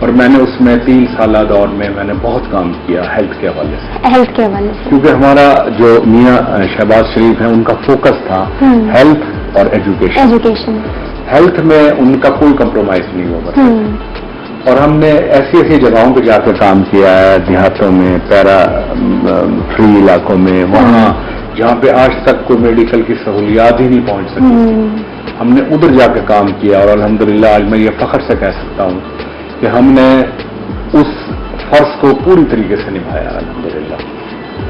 اور میں نے اس میں 3 سالہ دور میں میں نے بہت کام کیا ہیلتھ کے حوالے سے. ہیلتھ کے حوالے سے کیونکہ ہمارا جو میاں شہباز شریف ہیں ان کا فوکس تھا ہیلتھ اور ایجوکیشن. ہیلتھ میں ان کا کوئی کمپرومائز نہیں ہوگا. اور ہم نے ایسی ایسی جگہوں پہ جا کے کام کیا ہے، دیہاتوں میں، پیرا فری علاقوں میں، وہاں جہاں پہ آج تک کوئی میڈیکل کی سہولیات ہی نہیں پہنچ سکی. ہم نے ادھر جا کے کام کیا اور الحمدللہ آج میں یہ فخر سے کہہ سکتا ہوں کہ ہم نے اس فرض کو پوری طریقے سے نبھایا الحمدللہ.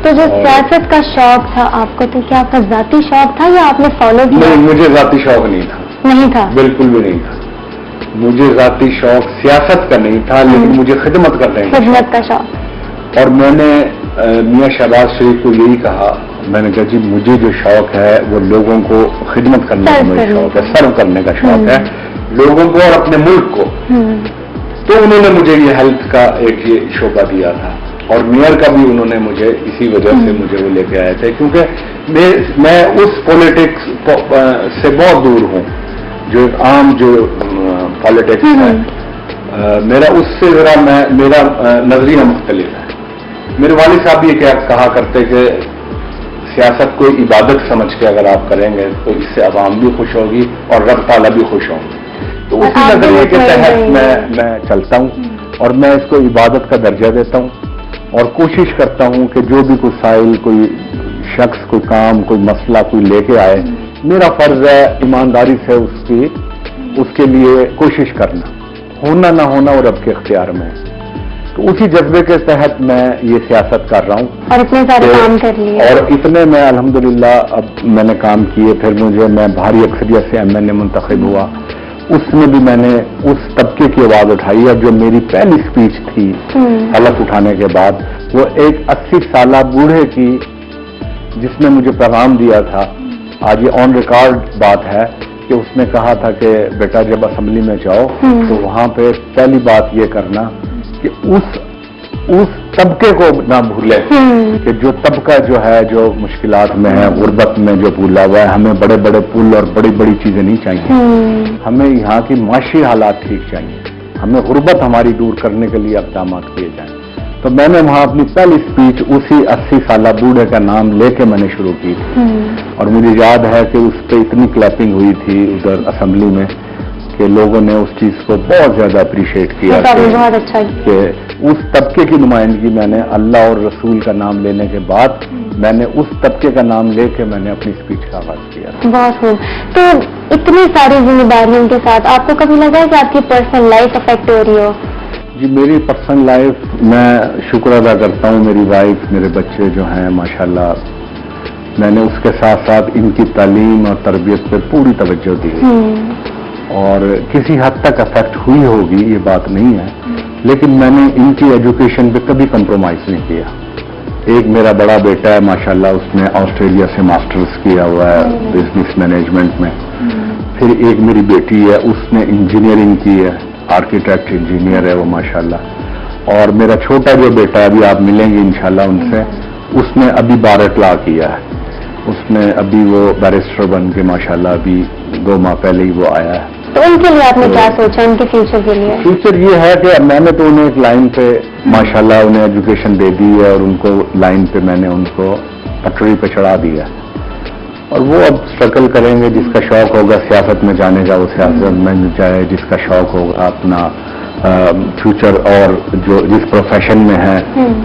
تو جو سیاست کا شوق تھا آپ کو، تو کیا آپ کا ذاتی شوق تھا یا آپ نے فالو کیا؟ نہیں، مجھے ذاتی شوق نہیں تھا. نہیں تھا؟ بالکل بھی نہیں تھا. مجھے ذاتی شوق سیاست کا نہیں تھا، لیکن مجھے خدمت کرنے کا شوق. اور میں نے میاں شہباز شریف کو یہی کہا، میں نے کہا جی مجھے جو شوق ہے وہ لوگوں کو خدمت کرنے کا مجھے شوق ہے، سرو کرنے کا شوق ہے لوگوں کو اور اپنے ملک کو. تو انہوں نے مجھے یہ ہیلتھ کا ایک یہ شعبہ دیا تھا، اور میئر کا بھی انہوں نے مجھے اسی وجہ سے مجھے وہ لے کے آئے تھے، کیونکہ میں اس پولیٹکس سے بہت دور ہوں جو ایک عام جو پالیٹکس ہے. میرا اس سے ذرا میرا نظریہ مختلف ہے. میرے والد صاحب یہ کہا کرتے کہ سیاست کو عبادت سمجھ کے اگر آپ کریں گے تو اس سے عوام بھی خوش ہوگی اور رب تعالیٰ بھی خوش ہوں گے. تو اسی نظریے کے تحت میں چلتا ہوں اور میں اس کو عبادت کا درجہ دیتا ہوں اور کوشش کرتا ہوں کہ جو بھی کوئی سائل، کوئی شخص، کوئی کام، کوئی مسئلہ کوئی لے کے آئے، میرا فرض ہے ایمانداری سے اس کے لیے کوشش کرنا. ہونا نہ ہونا اور رب کے اختیار میں. تو اسی جذبے کے تحت میں یہ سیاست کر رہا ہوں اور اتنے سارے کام کر لیے. اور اتنے میں الحمدللہ اب میں نے کام کیے. پھر میں بھاری اکثریت سے MNA منتخب ہوا. اس میں بھی میں نے اس طبقے کی آواز اٹھائی ہے. جو میری پہلی سپیچ تھی حلف اٹھانے کے بعد، وہ ایک 80 سالہ بوڑھے کی جس نے مجھے پیغام دیا تھا. آج یہ آن ریکارڈ بات ہے کہ اس نے کہا تھا کہ بیٹا جب اسمبلی میں جاؤ تو وہاں پہ پہلی بات یہ کرنا کہ اس طبقے کو نہ بھولے کہ جو طبقہ جو ہے جو مشکلات میں ہے، غربت میں جو بھولا ہوا ہے. ہمیں بڑے بڑے پل اور بڑی بڑی چیزیں نہیں چاہیے، ہمیں یہاں کی معاشی حالات ٹھیک چاہیے. ہمیں غربت ہماری دور کرنے کے لیے اقدامات کیے جائیں. تو میں نے وہاں اپنی پہلی سپیچ اسی 80 سالہ بوڑھے کا نام لے کے میں نے شروع کی. اور مجھے یاد ہے کہ اس پہ اتنی کلیپنگ ہوئی تھی ادھر اسمبلی میں کہ لوگوں نے اس چیز کو بہت زیادہ اپریشیٹ کیا کہ اس طبقے کی نمائندگی میں نے اللہ اور رسول کا نام لینے کے بعد میں نے اس طبقے کا نام لے کے میں نے اپنی سپیچ کا آغاز کیا. بہت خوب. تو اتنی ساری ذمہ داریوں کے ساتھ آپ کو کبھی لگا ہے کہ آپ کی پرسنل لائف افیکٹ ہو رہی ہو؟ جی میری پرسنل لائف، میں شکر ادا کرتا ہوں میری وائف، میرے بچے جو ہیں ماشاءاللہ، میں نے اس کے ساتھ ساتھ ان کی تعلیم اور تربیت پہ پوری توجہ دی اور کسی حد تک افیکٹ ہوئی ہوگی یہ بات نہیں ہے، لیکن میں نے ان کی ایجوکیشن پہ کبھی کمپرومائز نہیں کیا. ایک میرا بڑا بیٹا ہے ماشاءاللہ، اس نے آسٹریلیا سے ماسٹرز کیا ہوا ہے بزنس مینجمنٹ میں. پھر ایک میری بیٹی ہے، اس نے انجینئرنگ کی ہے، آرکیٹیکٹ انجینئر ہے وہ ماشاءاللہ. اور میرا چھوٹا جو بیٹا ہے، ابھی آپ ملیں گے انشاءاللہ ان سے، اس نے ابھی بارٹ لا کیا ہے. اس نے ابھی وہ بیرسٹر بن کے ماشاءاللہ ابھی 2 ماہ پہلے ہی وہ آیا ہے. تو ان کے لیے آپ نے کیا سوچا ان کے فیوچر کے لیے؟ فیوچر یہ ہے کہ میں نے تو انہیں ایک لائن پہ ماشاءاللہ انہیں ایجوکیشن دے دی ہے اور ان کو لائن پہ میں نے ان کو پٹری پہ چڑھا دیا اور وہ اب اسٹرگل کریں گے. جس کا شوق ہوگا سیاست میں جانے کا وہ سیاست میں جائے، جس کا شوق ہوگا اپنا فیوچر اور جو جس پروفیشن میں ہے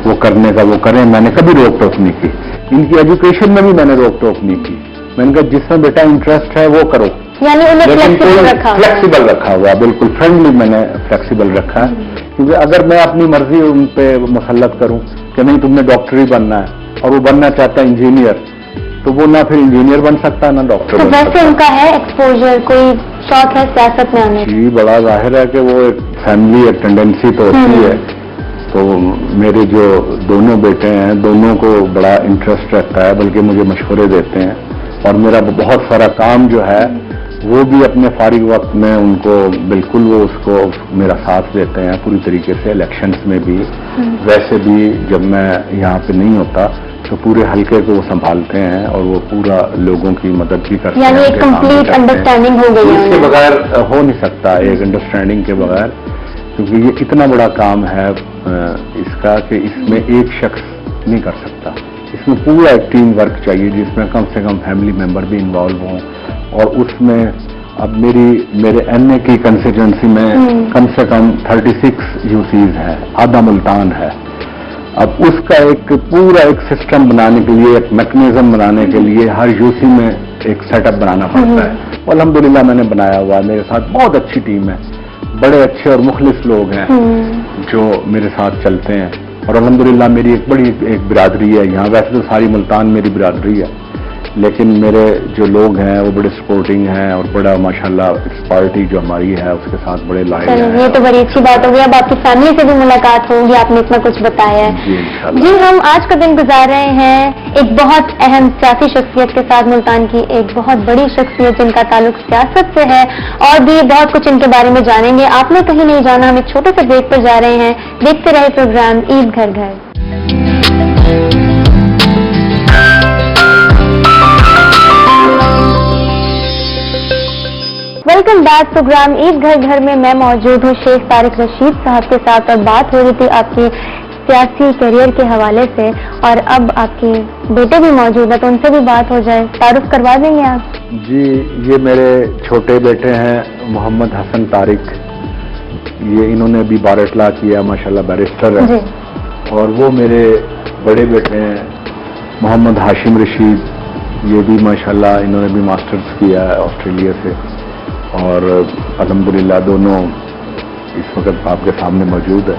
وہ کرنے کا وہ کریں. میں نے کبھی روک ٹوک نہیں کی. ان کی ایجوکیشن میں بھی میں نے روک ٹوک نہیں کی. میں نے کہا جس میں بیٹا انٹرسٹ ہے وہ کرو، یعنی فلیکسیبل رکھا ہوا، بالکل فرینڈلی میں نے فلیکسیبل رکھا ہے. کیونکہ اگر میں اپنی مرضی ان پہ مسلط کروں کہ نہیں تم نے ڈاکٹر ہی بننا ہے اور وہ بننا چاہتا ہے انجینئر، تو وہ نہ پھر انجینئر بن سکتا ہے نہ ڈاکٹر بن سکتا ہے. ویسے ان کا ہے ایکسپوجر، کوئی شوق ہے سیاست میں آنے؟ جی بڑا ظاہر ہے کہ وہ ایک فیملی ایک ٹینڈنسی تو ہوتی ہے. تو میرے جو دونوں بیٹے ہیں دونوں کو بڑا انٹرسٹ رہتا ہے، بلکہ مجھے مشورے دیتے ہیں. اور میرا بہت سارا کام جو ہے وہ بھی اپنے فارغ وقت میں ان کو بالکل وہ اس کو میرا ساتھ دیتے ہیں پوری طریقے سے. الیکشنز میں بھی، ویسے بھی جب میں یہاں پہ نہیں ہوتا تو پورے حلقے کو وہ سنبھالتے ہیں اور وہ پورا لوگوں کی مدد بھی کرتے ہیں. یعنی ایک کمپلیٹ انڈرسٹینڈنگ ہو گئی ہے. اس کے بغیر ہو نہیں سکتا، ایک انڈرسٹینڈنگ کے بغیر کیونکہ یہ اتنا بڑا کام ہے اس کا کہ اس میں ایک شخص نہیں کر سکتا. اس میں پورا ایک ٹیم ورک چاہیے جس میں کم سے کم فیملی ممبر بھی انوالو ہوں. اور اس میں اب میرے این اے کی کنسٹیٹوئنسی میں کم سے کم 36 یوسیز ہے, آدھا ملتان ہے. اب اس کا ایک پورا ایک سسٹم بنانے کے لیے, ایک میکنزم بنانے کے لیے ہر یوسی میں ایک سیٹ اپ بنانا پڑتا ہے. الحمدللہ میں نے بنایا ہوا, میرے ساتھ بہت اچھی ٹیم ہے, بڑے اچھے اور مخلص لوگ ہیں جو میرے ساتھ چلتے ہیں. اور الحمدللہ میری ایک بڑی ایک برادری ہے یہاں. ویسے تو ساری ملتان میری برادری ہے, لیکن میرے جو لوگ ہیں وہ بڑے سپورٹنگ ہیں اور بڑا ماشاءاللہ اس پارٹی جو ہماری ہے اس کے ساتھ بڑے لائق ہیں. یہ تو بڑی اچھی بات ہوگی. اب آپ کی فیملی سے بھی ملاقات ہوگی, آپ نے اتنا کچھ بتایا ہے. جی, ہم آج کا دن گزار رہے ہیں ایک بہت اہم سیاسی شخصیت کے ساتھ, ملتان کی ایک بہت بڑی شخصیت جن کا تعلق سیاست سے ہے, اور بھی بہت کچھ ان کے بارے میں جانیں گے. آپ نے کہیں نہیں جانا, ہم ایک چھوٹے سے بریک پر جا رہے ہیں. دیکھتے رہے پروگرام عید گھر گھر. Welcome back. پروگرام عید گھر گھر میں میں موجود ہوں شیخ طارق رشید صاحب کے ساتھ, اور بات ہو رہی تھی آپ کی سیاسی کیریئر کے حوالے سے, اور اب آپ کے بیٹے بھی موجود ہیں تو ان سے بھی بات ہو جائے. تعارف کروا دیں گے آپ؟ جی, یہ میرے چھوٹے بیٹے ہیں محمد حسن طارق. یہ انہوں نے ابھی بار اطلاع کیا, ماشاءاللہ بیرسٹر ہے. اور وہ میرے بڑے بیٹے ہیں محمد ہاشم رشید. یہ بھی ماشاءاللہ انہوں نے بھی ماسٹرز کیا ہے آسٹریلیا سے, اور الحمدللہ دونوں اس وقت آپ کے سامنے موجود ہیں.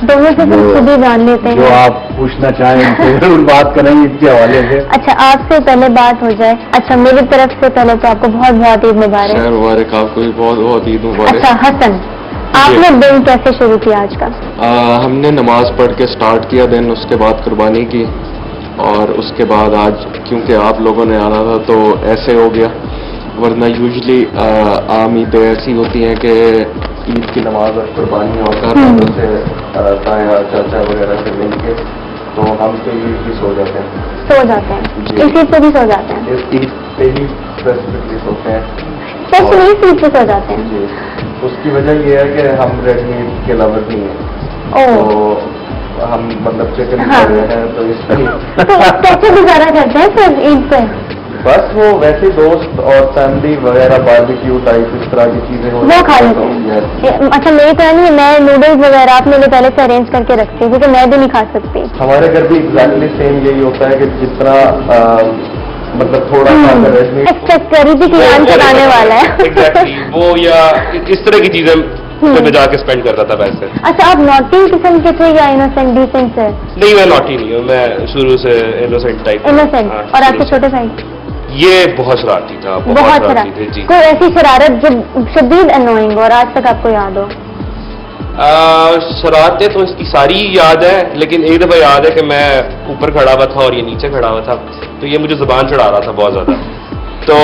دونوں سے خود ہی جان لیتے ہیں. جو آپ پوچھنا چاہیں ان سے ضرور بات کریں گے اس کے حوالے سے. اچھا, آپ سے پہلے بات ہو جائے. اچھا, میری طرف سے پہلے تو آپ کو بہت بہت عید مبارک. خیر مبارک, آپ کو بھی بہت بہت عید مبارک. اچھا حسن, آپ نے دن کیسے شروع کیا آج کا؟ ہم نے نماز پڑھ کے سٹارٹ کیا دن, اس کے بعد قربانی کی, اور اس کے بعد آج کیونکہ آپ لوگوں نے آنا تھا تو ایسے ہو گیا. ورنہ یوزلی عام عیدیں ایسی ہوتی ہیں کہ عید کی نماز اور قربانی اور گھر والوں سے تایا چاچا وغیرہ سے مل کے, تو ہم تو یوزلی سو جاتے ہیں. سو جاتے ہیں؟ اس عید پہ بھی سو جاتے ہیں؟ اس عید پہ ہی اسپیسیفکلی سوتے ہیں. اسپیشلی اس عید پہ سو جاتے ہیں؟ جی, اس کی وجہ یہ ہے کہ ہم ریڈ میٹ کے لور نہیں ہیں, تو ہم مطلب چکن کھا رہے ہیں, تو اس لیے کیسے گزارا کرتے ہیں سر عید پہ؟ بس وہ ویسے دوست اور فیملی وغیرہ باربیکیو ٹائپ اس طرح کی چیزیں وہ کھا لیتے ہیں. اچھا, میری طرح نہیں, میں نوڈلز وغیرہ آپ میرے پہلے سے ارینج کر کے رکھتی ہوں کیونکہ میں بھی نہیں کھا سکتی. ہمارے گھر بھی ایگزیکٹلی سیم یہی ہوتا ہے کہ جتنا مطلب تھوڑا سا ایکسپیکٹ کر رہی تھی کہ یہاں سے آنے والا ہے وہ, یا اس طرح کی چیزیں میں جا کے اسپینڈ کرتا تھا پیسے. اچھا, آپ نوٹی قسم کے تھے یا انوسینٹ ڈیسنٹ سے؟ نہیں, میں نوٹی نہیں ہوں, میں شروع سے انوسینٹ ٹائپ. انوسینٹ. اور آپ کے چھوٹے بھائی؟ یہ بہت شرارتی تھا, بہت شرارتی تھے. جی, کوئی ایسی شرارت جو شدید انوئنگ اور آج تک آپ کو یاد ہو؟ شرارتیں تو اس کی ساری یاد ہے, لیکن ایک دفعہ یاد ہے کہ میں اوپر کھڑا ہوا تھا اور یہ نیچے کھڑا ہوا تھا, تو یہ مجھے زبان چڑھا رہا تھا بہت زیادہ. تو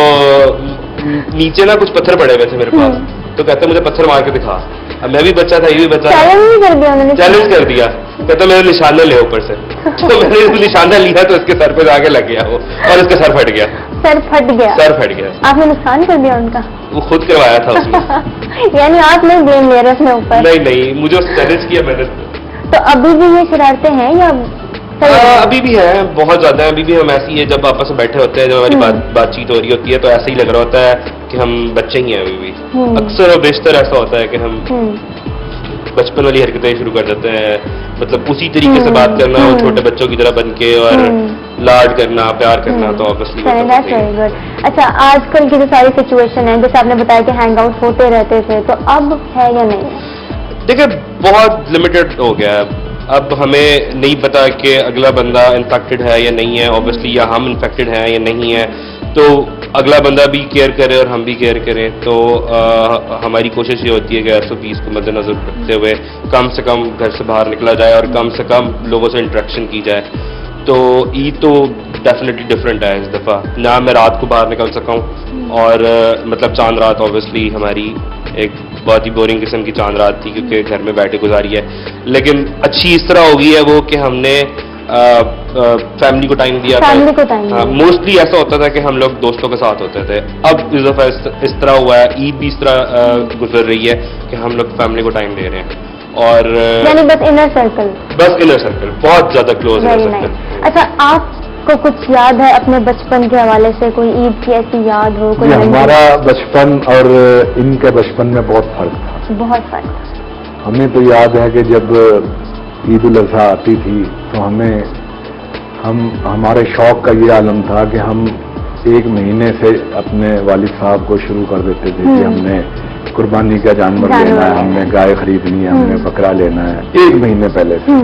نیچے نا کچھ پتھر پڑے ہوئے تھے میرے پاس, تو کہتے مجھے پتھر مار کے دکھا. اب میں بھی بچہ تھا, یہ بھی بچہ تھا. چیلنج کر دیا, کہتا میرا نشانہ لے اوپر سے. تو میں نے نشانہ لیا تو اس کے سر پہ جا کے لگ گیا وہ, اور اس کا سر پھٹ گیا. سر پھٹ گیا؟ سر پھٹ گیا. آپ نے نقصان کر دیا ان کا؟ وہ خود کروایا تھا اس نے. یعنی آپ نے بلیم لے رہے اپنے اوپر؟ نہیں, مجھے چیلنج کیا میں نے. تو ابھی بھی یہ شرارتیں ہیں یا؟ ابھی بھی ہیں, بہت زیادہ ہیں. ابھی بھی ہم ایسی ہے, جب آپس میں بیٹھے ہوتے ہیں, جب ہماری بات چیت ہو رہی ہوتی ہے تو ایسا ہی لگ رہا ہوتا ہے کہ ہم بچے ہی ہیں ابھی بھی. اکثر اور بیشتر ایسا ہوتا ہے کہ ہم بچپن والی حرکتیں شروع کر دیتے ہیں, مطلب اسی طریقے سے بات کرنا, اور چھوٹے بچوں کی طرح بن کے, اور لاڈ کرنا, پیار کرنا. تو آبویسلی. اچھا, آج کل کی جو ساری سچویشن ہے, جیسے آپ نے بتایا کہ ہینگ آؤٹ ہوتے رہتے تھے, تو اب ہے یا نہیں؟ دیکھیں, بہت لمیٹڈ ہو گیا ہے. اب ہمیں نہیں پتا کہ اگلا بندہ انفیکٹڈ ہے یا نہیں ہے, اوبیسلی, یا ہم انفیکٹڈ ہیں یا نہیں ہے, تو اگلا بندہ بھی کیئر کرے اور ہم بھی کیئر کریں. تو ہماری کوشش یہ ہوتی ہے کہ SOPs کو مد نظر رکھتے ہوئے کم سے کم گھر سے باہر نکلا جائے اور کم سے کم لوگوں سے انٹریکشن کی جائے. تو عید تو ڈیفینیٹلی ڈفرینٹ ہے اس دفعہ. نہ میں رات کو باہر نکل سکا ہوں, اور مطلب چاند رات اوبیسلی ہماری ایک بہت ہی بورنگ قسم کی چاند رات تھی کیونکہ گھر میں بیٹھے گزاری ہے. لیکن اچھی اس طرح ہو گئی ہے وہ کہ ہم نے فیملی کو ٹائم دیا تھا. موسٹلی ایسا ہوتا تھا کہ ہم لوگ دوستوں کے ساتھ ہوتے تھے, اب اس دفعہ اس طرح ہوا ہے, عید بھی اس طرح گزر رہی ہے کہ ہم لوگ فیملی کو ٹائم دے رہے ہیں. اور یعنی بس انر سرکل؟ بس انر سرکل، بہت زیادہ close inner very circle. Nice. اچھا، آپ کو کچھ یاد ہے اپنے بچپن کے حوالے سے؟ کوئی عید کی ایسی یاد ہو؟ کوئی ہمارا بچپن اور ان کے بچپن میں بہت فرق تھا. بہت فرق. ہمیں تو یاد ہے کہ جب عید الاضحیٰ آتی تھی تو ہمارے شوق کا یہ عالم تھا کہ ہم 1 مہینے سے اپنے والد صاحب کو شروع کر دیتے تھے کہ ہم نے قربانی کا جانور لینا ہے، ہم نے گائے خریدنی ہے، ہم نے بکرا لینا ہے، 1 مہینے پہلے سے.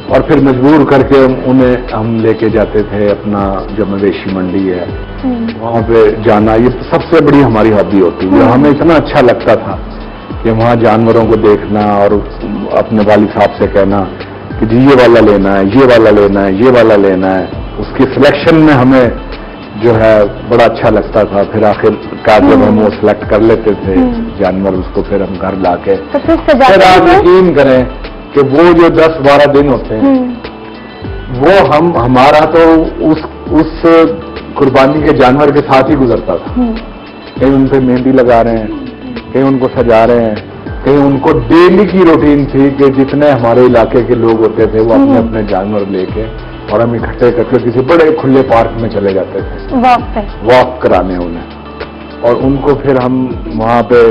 اور پھر مجبور کر کے انہیں ہم لے کے جاتے تھے اپنا جو مویشی منڈی ہے وہاں پہ جانا. یہ سب سے بڑی ہماری ہابی ہوتی ہے. ہمیں اتنا اچھا لگتا تھا کہ وہاں جانوروں کو دیکھنا اور اپنے والد صاحب سے کہنا کہ جی یہ والا لینا ہے، یہ والا لینا ہے، یہ والا لینا ہے. اس کی سلیکشن میں ہمیں جو ہے بڑا اچھا لگتا تھا. پھر آخر کار جب ہم وہ سلیکٹ کر لیتے تھے جانور، اس کو پھر ہم گھر لا کے پھر آپ یقین کریں کہ وہ جو 10-12 دن ہوتے ہیں وہ ہمارا تو اس قربانی کے جانور کے ساتھ ہی گزرتا تھا. کہیں ان پہ مہندی لگا رہے ہیں، کہیں ان کو سجا رہے ہیں، کہیں ان کو ڈیلی کی روٹین تھی کہ جتنے ہمارے علاقے کے لوگ ہوتے تھے وہ اپنے اپنے جانور لے کے اور ہم اکٹھے کر کے کسی بڑے کھلے پارک میں چلے جاتے تھے واک کرانے انہیں. اور ان کو پھر ہم وہاں پہ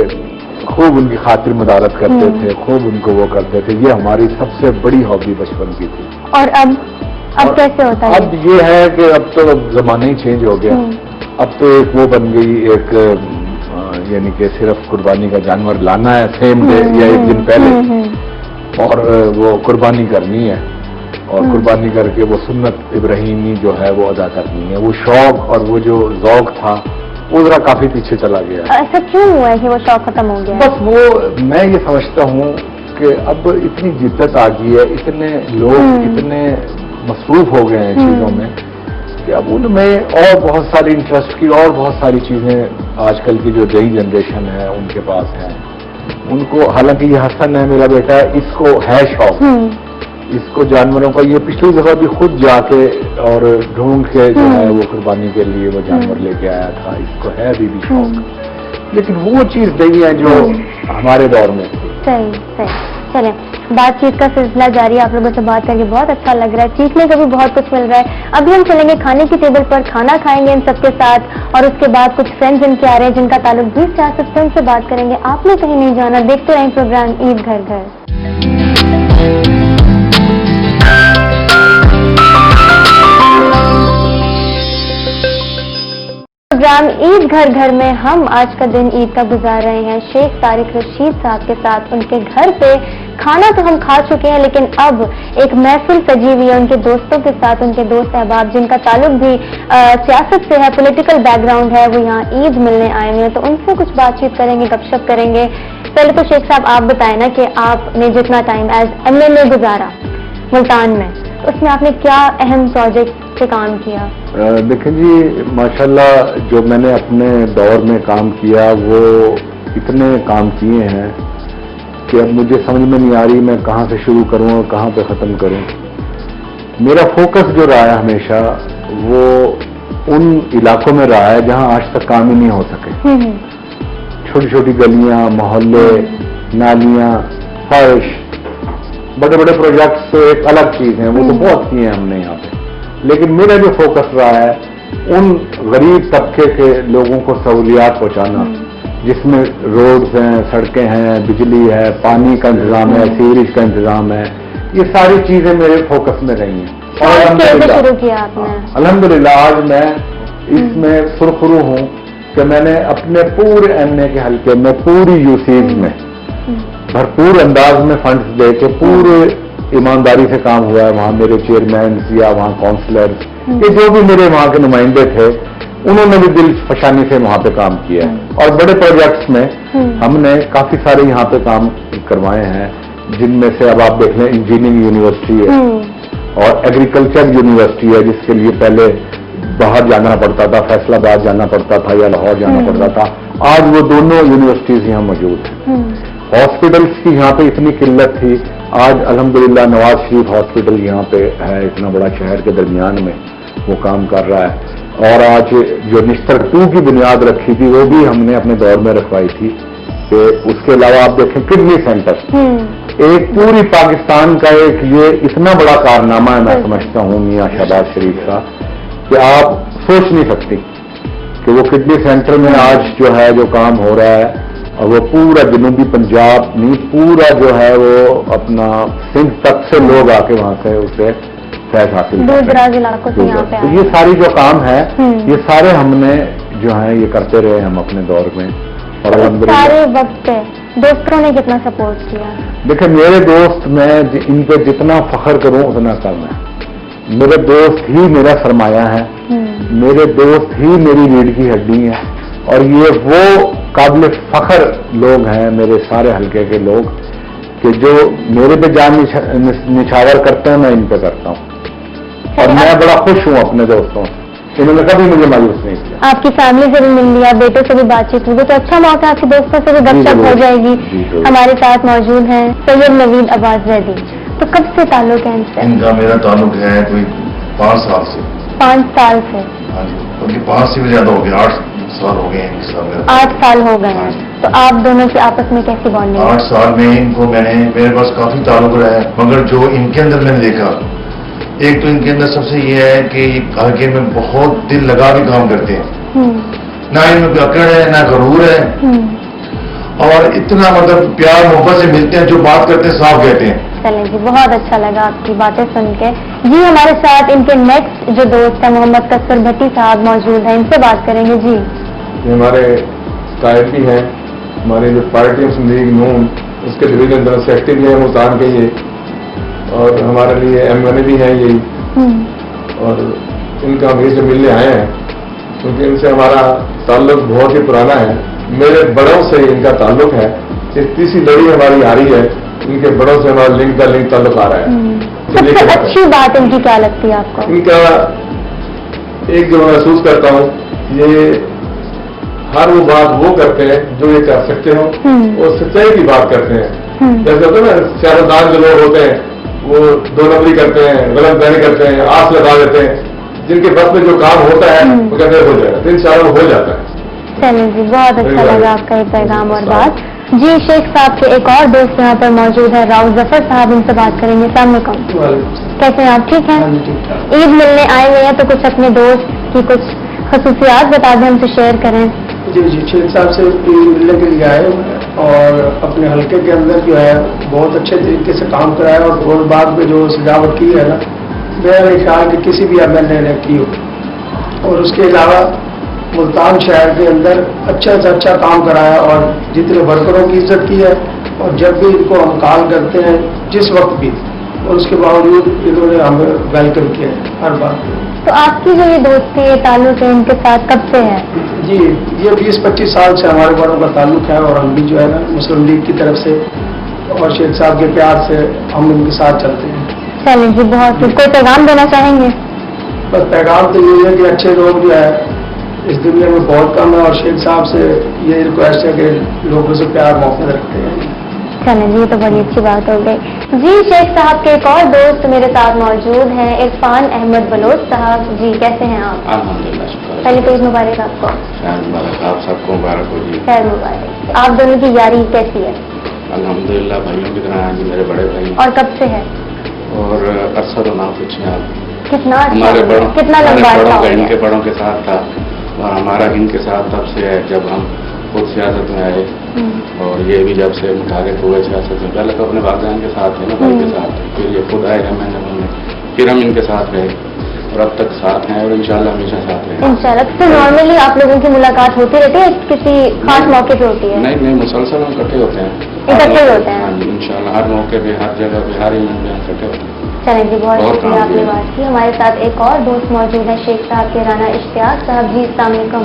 خوب ان کی خاطر مدارت کرتے تھے، خوب ان کو وہ کرتے تھے. یہ ہماری سب سے بڑی ہابی بچپن کی تھی. اور اب کیسے ہوتا ہے؟ اب یہ ہے کہ اب تو زمانہ ہی چینج ہو گیا. اب تو ایک وہ بن گئی، ایک یعنی کہ صرف قربانی کا جانور لانا ہے سیم ڈے یا 1 دن پہلے اور وہ قربانی کرنی ہے اور قربانی کر کے وہ سنت ابراہیمی جو ہے وہ ادا کرنی ہے. وہ شوق اور وہ جو ذوق تھا وہ ذرا کافی پیچھے چلا گیا. ایسا کیوں ہوا ہے کہ وہ شوق ختم ہو گیا؟ بس وہ میں یہ سمجھتا ہوں کہ اب اتنی جدت آ گئی ہے، اتنے لوگ اتنے مصروف ہو گئے ہیں چیزوں میں کہ اب ان میں اور بہت ساری انٹرسٹ کی اور بہت ساری چیزیں آج کل کی جو نئی جنریشن ہے ان کے پاس ہیں. ان کو حالانکہ یہ حسن ہے میرا بیٹا، اس کو ہے شوق، اس کو جانوروں کا. یہ پچھلی دفعہ بھی خود جا کے اور ڈھونڈ کے جو ہے وہ قربانی کے لیے وہ جانور لے کے آیا تھا. اس کو ہے ابھی بھی شوق، لیکن وہ چیز نہیں ہے جو ہمارے دور میں تھی. صحیح. چلیں، بات چیت کا سلسلہ جاری ہے. آپ لوگوں سے بات کر کے بہت اچھا لگ رہا ہے، سیکھنے کا بھی بہت کچھ مل رہا ہے. ابھی ہم چلیں گے کھانے کی ٹیبل پر، کھانا کھائیں گے ان سب کے ساتھ اور اس کے بعد کچھ فرینڈز ان کے آ رہے ہیں جن کا تعلق بھی سیاست سے، ان سے بات کریں گے. آپ نے کہیں نہیں جانا، دیکھتے رہیں پروگرام عید گھر گھر. پروگرام عید گھر گھر میں ہم آج کا دن عید کا گزار رہے ہیں شیخ طارق رشید صاحب کے ساتھ. ان کے گھر پہ کھانا تو ہم کھا چکے ہیں لیکن اب ایک محفل سجی ہوئی ہے ان کے دوستوں کے ساتھ. ان کے دوست احباب جن کا تعلق بھی سیاست سے ہے، پولیٹیکل بیک گراؤنڈ ہے، وہ یہاں عید ملنے آئے ہوئے ہیں. تو ان سے کچھ بات چیت کریں گے، گپ شپ کریں گے. پہلے تو شیخ صاحب آپ بتائیں نا کہ آپ نے جتنا ٹائم ایز MLA گزارا ملتان میں، اس میں آپ نے کیا اہم پروجیکٹ سے کام کیا؟ دیکھیں جی، ماشاءاللہ جو میں نے اپنے دور میں کام کیا وہ اتنے کام کیے ہیں کہ اب مجھے سمجھ میں نہیں آ رہی میں کہاں سے شروع کروں اور کہاں پہ ختم کروں. میرا فوکس جو رہا ہے ہمیشہ وہ ان علاقوں میں رہا ہے جہاں آج تک کام ہی نہیں ہو سکے. چھوٹی چھوٹی گلیاں، محلے، نالیاں، فرش، بڑے بڑے پروجیکٹس تو ایک الگ چیز ہیں، وہ تو بہت کیے ہیں ہم نے یہاں پہ. لیکن میرا جو فوکس رہا ہے ان غریب طبقے کے لوگوں کو سہولیات پہنچانا، جس میں روڈز ہیں، سڑکیں ہیں، بجلی ہے، پانی کا انتظام ہے، سیوریج کا انتظام ہے. یہ ساری چیزیں میرے فوکس میں رہی ہیں. اور الحمدللہ آج میں اس میں سرخرو ہوں کہ میں نے اپنے پورے MA کے حلقے میں پوری UCs میں بھرپور انداز میں فنڈز دے کے پورے ایمانداری سے کام ہوا ہے. وہاں میرے چیئرمینز یا وہاں کونسلرز، یہ جو بھی میرے وہاں کے نمائندے تھے، انہوں نے بھی دل فشانی سے وہاں پہ کام کیا ہے. اور بڑے پروجیکٹس میں ہم نے کافی سارے یہاں پہ کام کروائے ہیں، جن میں سے اب آپ دیکھ لیں انجینئرنگ یونیورسٹی ہے اور ایگریکلچر یونیورسٹی ہے، جس کے لیے پہلے باہر جانا پڑتا تھا، فیصل آباد جانا پڑتا تھا یا لاہور جانا پڑتا تھا. آج وہ دونوں یونیورسٹیز یہاں موجود ہیں. ہاسپٹلس کی یہاں پہ اتنی قلت تھی، آج الحمدللہ نواز شریف ہاسپٹل یہاں پہ ہے، اتنا بڑا شہر کے درمیان میں وہ کام کر رہا ہے. اور آج جو نشتر 2 کی بنیاد رکھی تھی وہ بھی ہم نے اپنے دور میں رکھوائی تھی. کہ اس کے علاوہ آپ دیکھیں کڈنی سینٹر، ایک پوری پاکستان کا ایک یہ اتنا بڑا کارنامہ ہے، میں سمجھتا ہوں میاں شہباز شریف کا، کہ آپ سوچ نہیں سکتی کہ وہ کڈنی سینٹر میں آج جو ہے جو کام ہو رہا ہے، اور وہ پورا جنوبی پنجاب نہیں، پورا جو ہے وہ اپنا سندھ تک سے لوگ آ کے وہاں سے اسے فیض حاصل دور دراز علاقوں سے یہاں پہ تو یہ ساری جو کام ہے یہ سارے ہم نے جو ہے یہ کرتے رہے ہم اپنے دور میں، اور سارے وقت پہ دوستوں نے کتنا سپورٹ کیا؟ دیکھیں میرے دوست، میں ان پہ جتنا فخر کروں اتنا کم ہے، میرے دوست ہی میرا سرمایہ ہے، میرے دوست ہی میری ریڑھ کی ہڈی ہے، اور یہ وہ قابل فخر لوگ ہیں میرے سارے حلقے کے لوگ کہ جو میرے پہ جان نچھاور کرتے ہیں میں ان پہ کرتا ہوں، اور میں بڑا خوش ہوں اپنے دوستوں سے، انہوں نے کبھی مجھے مایوس نہیں کیا۔ آپ کی فیملی سے بھی مل لیا، بیٹوں سے بھی بات چیت ہوگی، تو اچھا موقع آپ کے دوستوں سے بھی گپ شپ ہو جائے گی۔ ہمارے ساتھ موجود ہیں سید نوید عباس زیدی، تو کب سے تعلق ہے ان سے؟ ان کا میرا تعلق ہے کوئی 5 سال سے۔ 5 سال سے؟ ہاں جی، بلکہ 5 سے بھی زیادہ ہو گیا، 8 سال ہو گئے ہیں اس سال میں۔ 8 سال ہو گئے ہیں، تو آپ دونوں کی آپس میں کیسی بانڈنگ ہے؟ 8 سال میں ان کو میرے پاس کافی تعلق رہا ہے، مگر جو ان کے اندر میں نے دیکھا، ایک تو ان کے اندر سب سے یہ ہے کہ حلقے میں بہت دل لگا کے کام کرتے ہیں، نہ ان میں کوئی اکڑ ہے نہ غرور ہے، اور اتنا مطلب پیار محبت سے ملتے ہیں، جو بات کرتے ہیں صاف کہتے ہیں۔ چلیں جی، بہت اچھا لگا آپ کی باتیں سن کے۔ جی ہمارے ساتھ ان کے نیکسٹ جو دوست ہیں محمد کثر بھٹی صاحب موجود ہیں، ان سے بات کریں گے۔ جی یہ ہمارے قائد بھی ہیں، ہماری جو پارٹی مسلم لیگ نون اس کے ڈویژن جنرل سیکرٹری بھی ہیں ملتان کے یہ، اور ہمارے لیے ایم این اے بھی ہیں یہی، اور ان کا ہم سے ملنے آئے ہیں کیونکہ ان سے ہمارا تعلق بہت ہی پرانا ہے، میرے بڑوں سے ان کا تعلق ہے، یہ تیسری لڑی ہماری آ رہی ہے، ان کے بڑوں سے ہمارا لنک تعلق آ رہا ہے۔ سب سے اچھی بات ان کی کیا لگتی ہے آپ کو؟ ان کا ایک جو محسوس کرتا ہوں، یہ ہر وہ بات وہ کرتے ہیں جو یہ کر سکتے ہوں، اور سچائی کی بات کرتے ہیں۔ جیسے ہوتا ہے نا سیاستدان جو لوگ ہوتے ہیں وہ 2 نمبری کرتے ہیں، غلط بیانی کرتے ہیں، آس لگا دیتے ہیں، جن کے بس میں جو کام ہوتا ہے وہ کہتے ہیں ہو جائے گا، تو انشاءاللہ وہ ہو جاتا ہے۔ چلیں جی، بہت اچھا لگا آپ کا یہ پیغام اور بات۔ جی شیخ صاحب کے ایک اور دوست یہاں پر موجود ہے راؤ ظفر صاحب، ان سے بات کریں گے۔ السلام علیکم، کیسے ہیں آپ؟ ٹھیک ہیں؟ عید ملنے آئے ہوئے ہیں، تو کچھ اپنے دوست کی کچھ خصوصیات بتا دیں، ہم سے شیئر کریں۔ جی شیخ صاحب سے ملنے کے لیے آئے اور اپنے حلقے کے اندر جو ہے بہت اچھے طریقے سے کام کرایا، اور گول باغ میں جو سجاوٹ کی ہے نا، میرا خیال کہ کسی بھی ایم ایل اے نے کی ہو، اور اس کے علاوہ ملتان شہر کے اندر اچھا سے اچھا کام کرایا، اور جتنے ورکروں کی عزت کی ہے، اور جب بھی ان کو ہم کال کرتے ہیں جس وقت بھی، اور اس کے باوجود انہوں نے ہمیں ویلکم کیا ہے ہر بات۔ تو آپ کی جو یہ دوستی ہے، تعلق ہے ان کے ساتھ، کب سے ہے؟ جی یہ 20-25 سال سے ہمارے بڑوں کا تعلق ہے، اور ہم بھی جو ہے نا مسلم لیگ کی طرف سے اور شیخ صاحب کے پیار سے ہم ان کے ساتھ چلتے ہیں۔ چلیں جی، بہت کچھ، کوئی پیغام دینا چاہیں گے؟ بس پیغام تو یہ ہے کہ اچھے لوگ جو ہے اس دنیا میں بہت کم ہے، اور شیخ صاحب سے یہ ریکویسٹ ہے کہ لوگوں سے پیار محبت رکھتے ہیں۔ چلیں جی، یہ تو بڑی اچھی بات ہو گئی۔ جی شیخ صاحب کے ایک اور دوست میرے ساتھ موجود ہیں، عرفان احمد بلوچ صاحب۔ جی کیسے ہیں آپ؟ الحمدللہ، شکر۔ پہلے تو عید مبارک آپ کو۔ خیر مبارک، آپ سب کو مبارک ہو جی۔ خیر مبارک۔ آپ دونوں کی یاری کیسی ہے؟ الحمدللہ بھائیوں کی طرح ہیں جی، میرے بڑے بھائی، اور کب سے ہے؟ اور عرصہ تو نہ پوچھیں آپ، کتنا اچھا ہمارے ہو گیا؟ بڑوں کتنا ہمارے لمبا بڑوں عرصہ کا ہو ان کے گیا؟ بڑوں کے ساتھ تھا، اور ہمارا ان کے ساتھ تب سے ہے جب ہم خود سیاست میں آئے، اور یہ بھی جب سے متحرک ہوئے سیاست میں، پہلے تو اپنے والدین کے ساتھ تھے نا، بھائی کے ساتھ، پھر یہ خود آئے میں نے بولنے، پھر ہم ان کے ساتھ رہے، اور اب تک ساتھ ہیں، اور انشاءاللہ ہمیشہ ساتھ رہیں۔ انشاءاللہ۔ تو نارملی آپ لوگوں کی ملاقات ہوتی رہتی ہے، کسی خاص موقع پہ ہوتی ہے؟ نہیں، مسلسل ہم اکٹھے ہوتے ہیں، اکٹھے ہی ہوتے ہیں؟ ہاں جی، انشاءاللہ ہر موقع پہ، ہر جگہ پہ، ہر ایونٹ میں ہم اکٹھے ہوتے ہیں۔ چلیں جی، بہت بہت شکریہ کام آپ نے کیا۔ بات کی۔ ہمارے ساتھ ایک اور دوست موجود ہے شیخ صاحب کے، رانا اشتیاق صاحب۔ جی السلام علیکم،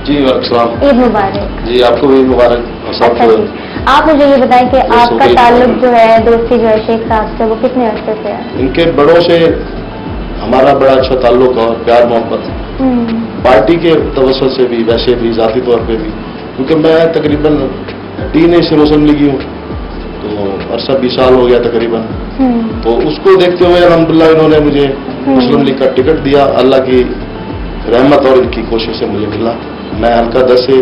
جی السلام، عید مبارک۔ جی آپ کو بھی مبارک، اور سب اچھا کو۔ جی، آپ مجھے یہ بتائیں کہ جی، آپ کا شکریہ۔ تعلق جو ہے، دوستی جو ہے شیخ صاحب سے، وہ کتنے عرصے سے ہے؟ ان کے بڑوں سے ہمارا بڑا اچھا تعلق اور پیار محبت، پارٹی کے توسط سے بھی، ویسے بھی ذاتی طور پہ بھی، کیونکہ میں تقریباً ٹین ایج سے مسلم لیگی ہوں، تو عرصہ 20 سال ہو گیا تقریباً، تو اس کو دیکھتے ہوئے الحمدللہ انہوں نے مجھے مسلم لیگ کا ٹکٹ دیا، اللہ کی رحمت اور ان کی کوشش سے مجھے ملا۔ میں حلقہ 10 سے